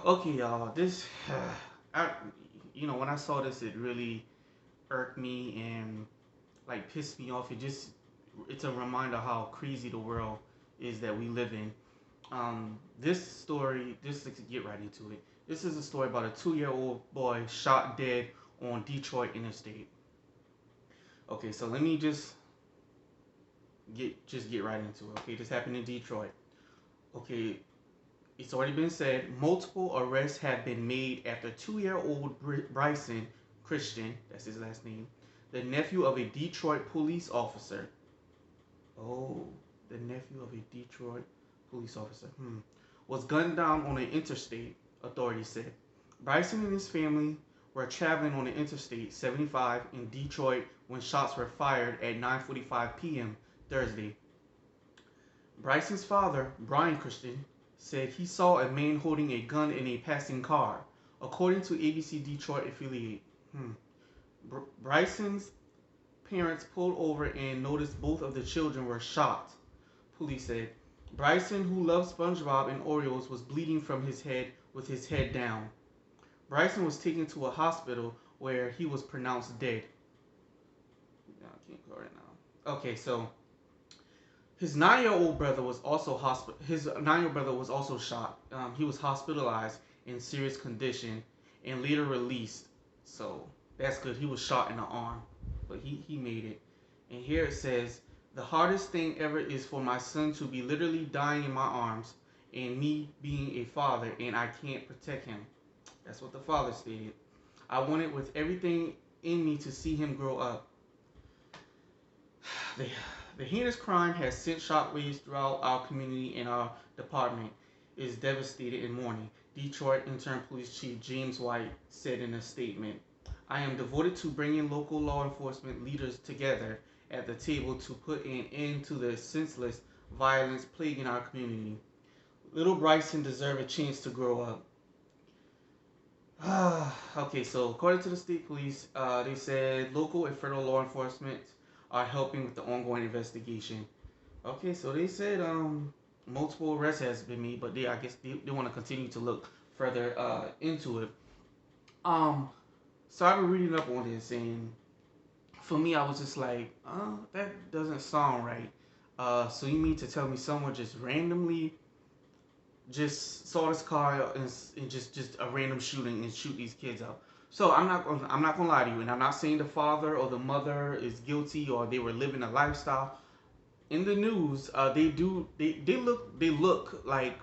Okay, y'all. This, I, when I saw this, it really irked me and like pissed me off. It's a reminder how crazy the world is that we live in. This story, just to get right into it. This is a story about a 2-year-old boy shot dead on Detroit Interstate. Okay, so let me just get right into it. Okay, this happened in Detroit. Okay, it's already been said, multiple arrests have been made after 2-year-old Bryson Christian, that's his last name, the nephew of a Detroit police officer. Oh, the nephew of a Detroit police officer. Was gunned down on an interstate, authorities said. Bryson and his family were traveling on the Interstate 75 in Detroit when shots were fired at 9:45 p.m. Thursday. Bryson's father, Brian Christian, said he saw a man holding a gun in a passing car, according to ABC Detroit affiliate. Bryson's parents pulled over and noticed both of the children were shot, police said. Bryson, who loves SpongeBob and Oreos, was bleeding from his head with his head down. Bryson was taken to a hospital where he was pronounced dead. I can't go right now. Okay, so his 9-year-old brother was also His 9-year-old brother was also shot. He was hospitalized in serious condition and later released. So that's good. He was shot in the arm, but he made it. And here it says, the hardest thing ever is for my son to be literally dying in my arms, and me being a father, and I can't protect him. That's what the father stated. I wanted with everything in me to see him grow up. The, the heinous crime has sent shockwaves throughout our community, and our department is devastated in mourning, Detroit Interim Police Chief James White said in a statement. I am devoted to bringing local law enforcement leaders together at the table to put an end to the senseless violence plaguing our community. Little Bryson deserves a chance to grow up. Okay, so according to the state police, they said local and federal law enforcement are helping with the ongoing investigation. Okay, so they said multiple arrests has been made, but I guess they want to continue to look further into it. Um, so I've been reading up on this, and for me, I was just like, that doesn't sound right. So you mean to tell me someone just randomly just saw this car and just a random shooting and shoot these kids up? So I'm not gonna lie to you, and I'm not saying the father or the mother is guilty or they were living a lifestyle. In the news, they look like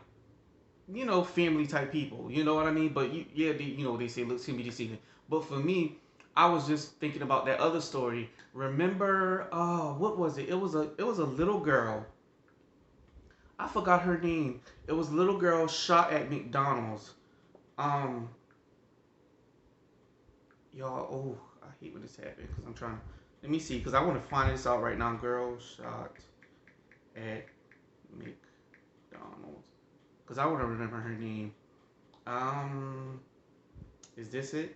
family type people. You know what I mean? But they say looks can be deceiving. But for me, I was just thinking about that other story. Remember, what was it? It was a little girl. I forgot her name. It was a little girl shot at McDonald's. Um, y'all. Oh, I hate when this happens because I'm trying. Let me see, because I want to find this out right now. Girl shot at McDonald's. Because I want to remember her name. Um, is this it?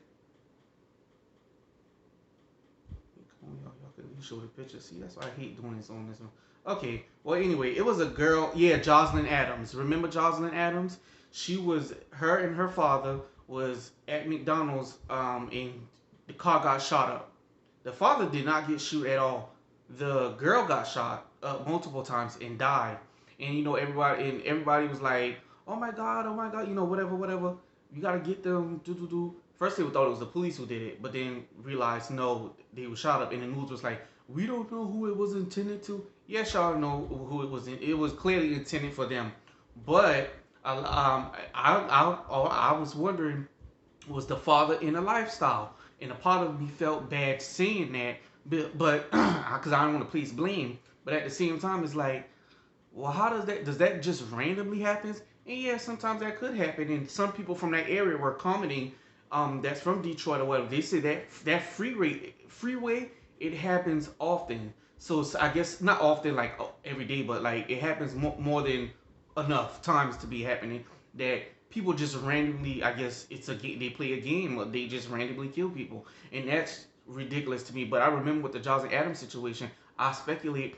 Come on, y'all can show the picture. See, that's why I hate doing this on this one. Okay, well, anyway, it was a girl. Yeah, Jocelyn Adams. Remember Jocelyn Adams? Her and her father was at McDonald's, and the car got shot up. The father did not get shot at all. The girl got shot up multiple times and died. And everybody was like, oh my god, whatever, whatever. You gotta get them. Do. First they thought it was the police who did it, but then realized no, they were shot up. And the news was like, we don't know who it was intended to. Yes, y'all know who it was. It was clearly intended for them. But I was wondering, was the father in a lifestyle? And a part of me felt bad saying that, but because I don't want to place blame. But at the same time, it's like, well, how does that just randomly happen? And yeah, sometimes that could happen. And some people from that area were commenting, that's from Detroit or whatever. They say that freeway, it happens often. So I guess not often like every day, but like it happens more than enough times to be happening that people just randomly. I guess it's a game. They play a game. Or they just randomly kill people, and that's ridiculous to me. But I remember with the Johnson Adams situation, I speculate,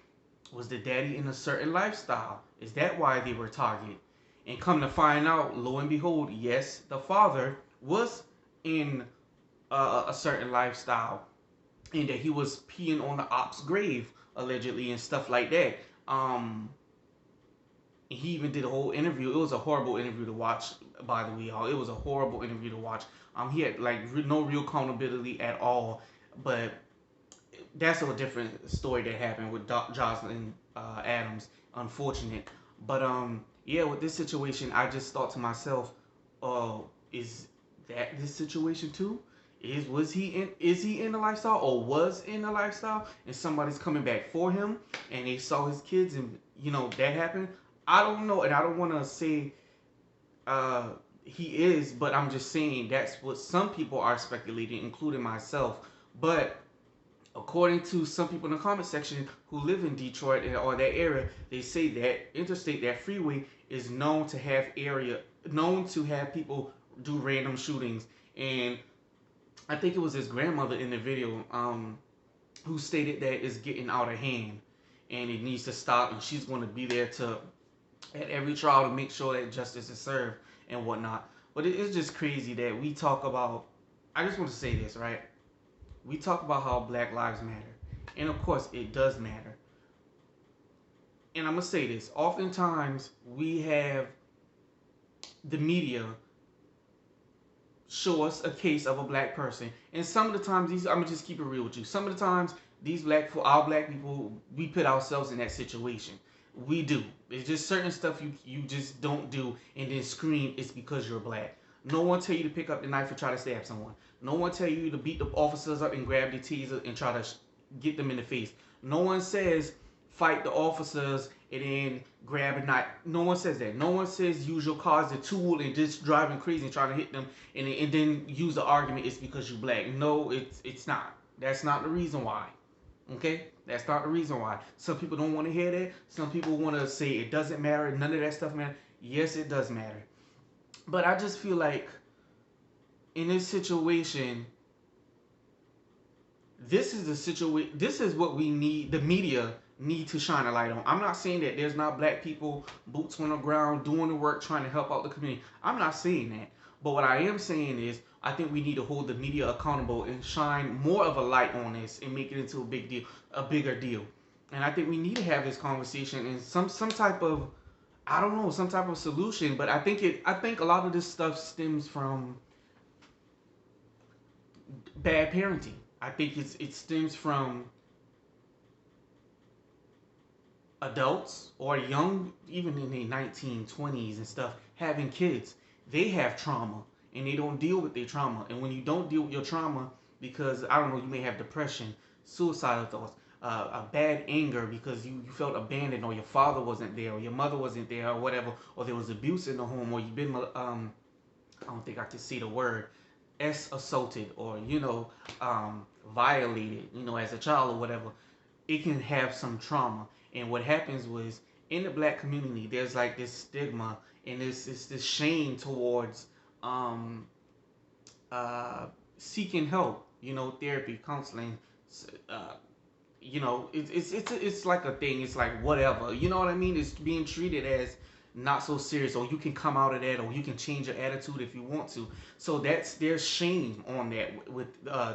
was the daddy in a certain lifestyle? Is that why they were targeted? And come to find out, lo and behold, yes, the father was in a certain lifestyle, and that he was peeing on the op's grave allegedly and stuff like that. He even did a whole interview. It was a horrible interview to watch, by the way, y'all. It was a horrible interview to watch. He had like no real accountability at all. But that's a different story that happened with Jocelyn Adams. Unfortunate, but yeah, with this situation, I just thought to myself, is that this situation too? Is he in the lifestyle, or was in the lifestyle, and somebody's coming back for him, and they saw his kids, and that happened. I don't know, and I don't want to say he is, but I'm just saying that's what some people are speculating, including myself. But according to some people in the comment section who live in Detroit or that area, they say that Interstate, that freeway, is known to have people do random shootings. And I think it was his grandmother in the video who stated that it's getting out of hand and it needs to stop, and she's going to be there to at every trial to make sure that justice is served and whatnot. But it is just crazy that we talk about. I just want to say this, right? We talk about how Black Lives Matter, and of course it does matter. And I'm gonna say this: oftentimes we have the media show us a case of a black person, and some of the times I'm gonna just keep it real with you. Some of the times our black people, we put ourselves in that situation. We do. It's just certain stuff you just don't do, and then scream it's because you're black. No one tell you to pick up the knife and try to stab someone. No one tell you to beat the officers up and grab the taser and try to get them in the face. No one says fight the officers and then grab a knife. No one says that. No one says use your car as a tool and just driving crazy and trying to hit them and then use the argument it's because you black. No, it's not. That's not the reason why. Okay? That's not the reason why. Some people don't want to hear that. Some people want to say it doesn't matter. None of that stuff matters. Yes, it does matter. But I just feel like in this situation, this is what we need. The media need to shine a light on. I'm not saying that there's not black people, boots on the ground, doing the work, trying to help out the community. I'm not saying that. But what I am saying is, I think we need to hold the media accountable and shine more of a light on this and make it into a bigger deal. And I think we need to have this conversation and some type of, I don't know, some type of solution. But I think a lot of this stuff stems from bad parenting. I think it stems from adults or young, even in their 1920s and stuff, having kids. They have trauma and they don't deal with their trauma. And when you don't deal with your trauma, because I don't know, you may have depression, suicidal thoughts, a bad anger because you felt abandoned, or your father wasn't there, or your mother wasn't there, or whatever, or there was abuse in the home, or you've been I don't think I can say the word, assaulted, or violated, as a child or whatever. It can have some trauma. And what happens was, in the black community, there's like this stigma and this shame towards seeking help, therapy, counseling. It's like a thing. It's like whatever, you know what I mean? It's being treated as not so serious, or you can come out of that, or you can change your attitude if you want to. So there's shame on that with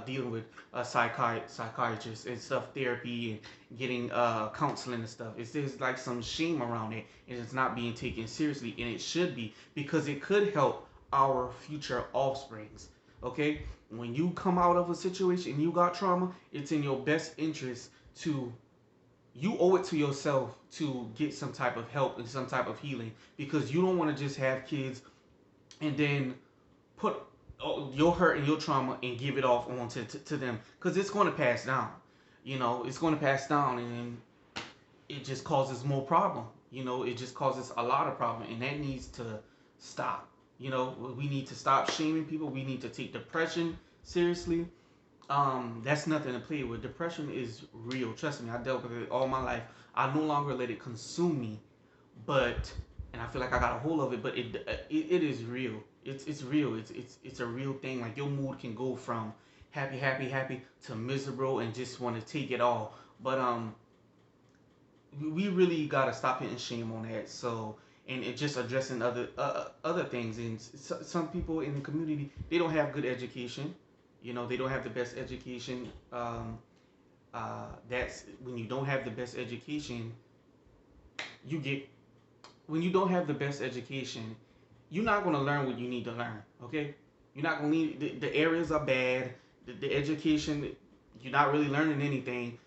dealing with psychiatrists and stuff, therapy and getting counseling and stuff. There's like some shame around it, and it's not being taken seriously, and it should be, because it could help our future offsprings. Okay, when you come out of a situation and you got trauma, it's in your best interest you owe it to yourself to get some type of help and some type of healing, because you don't want to just have kids and then put your hurt and your trauma and give it off on to them, because it's going to pass down. It's going to pass down, and it just causes more problem. It just causes a lot of problem, and that needs to stop. We need to stop shaming people. We need to take depression seriously. That's nothing to play with. Depression is real. Trust me, I dealt with it all my life. I no longer let it consume me, and I feel like I got a hold of it. But it is real. It's real. It's a real thing. Like, your mood can go from happy to miserable and just want to take it all. But we really gotta stop hitting shame on that. So, and it just addressing other things. And some people in the community, they don't have good education. You know, they don't have the best education. That's when you don't have the best education, you get when you don't have the best education, you're not going to learn what you need to learn. Okay, you're not going to need the areas are bad. The education, you're not really learning anything.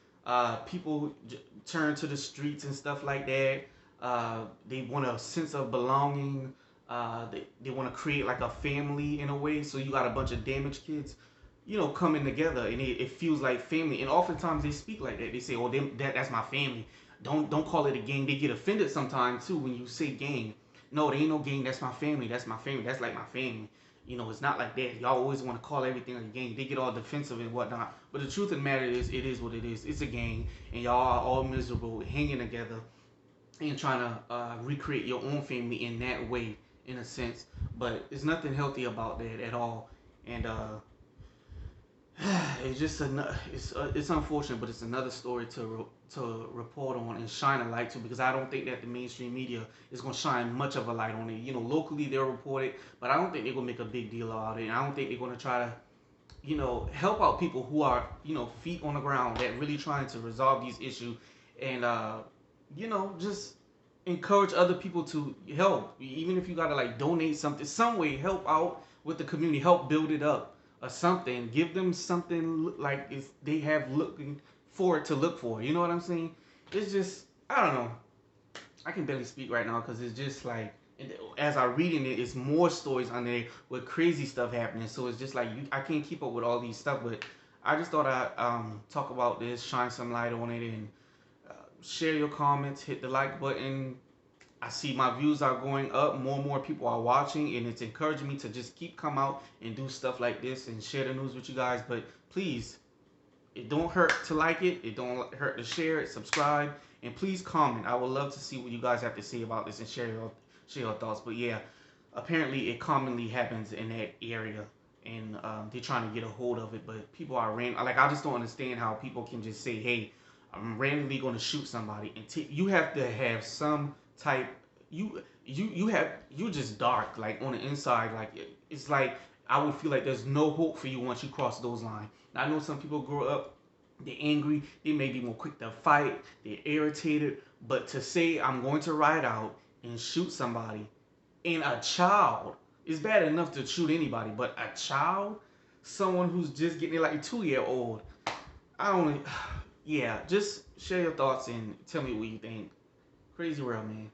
People turn to the streets and stuff like that. They want a sense of belonging. They want to create like a family in a way. So you got a bunch of damaged kids, you know, coming together, and it feels like family. And oftentimes they speak like that. They say, "Oh, that's my family." Don't call it a gang. They get offended sometimes too when you say gang. No, there ain't no gang. That's my family. That's my family. That's like my family. You know, it's not like that. Y'all always want to call everything a gang. They get all defensive and whatnot. But the truth of the matter is, it is what it is. It's a gang, and y'all are all miserable, hanging together, and trying to recreate your own family in that way, in a sense. But there's nothing healthy about that at all. And it's just it's unfortunate, but it's another story to report on and shine a light to, because I don't think that the mainstream media is going to shine much of a light on it. You know, locally they'll report it, but I don't think they're going to make a big deal out of it. And I don't think they're going to try to, you know, help out people who are, you know, feet on the ground that really trying to resolve these issues, and you know, just encourage other people to help. Even if you gotta like donate something, some way, help out with the community, help build it up or something. Give them something like if they have looking forward to look for. You know what I'm saying? It's just, I don't know. I can barely speak right now because it's just like, as I reading it, it's more stories on there with crazy stuff happening. So it's just like I can't keep up with all these stuff. But I just thought I'd talk about this, shine some light on it, and share your comments, hit the like button. I see my views are going up. More and more people are watching, and it's encouraging me to just keep come out and do stuff like this and share the news with you guys. But please, it don't hurt to like it. It don't hurt to share it, subscribe, and please comment. I would love to see what you guys have to say about this and share your thoughts. But yeah, apparently it commonly happens in that area, and they're trying to get a hold of it. But people are like, I just don't understand how people can just say, "Hey, I'm randomly going to shoot somebody," and you have to have some type. You just dark like on the inside. Like it's like I would feel like there's no hope for you once you cross those lines. I know some people grow up, they're angry, they may be more quick to fight, they're irritated, but to say I'm going to ride out and shoot somebody, and a child, it's bad enough to shoot anybody, but a child, someone who's just getting like a 2-year old, I don't, yeah, just share your thoughts and tell me what you think. Crazy world, man.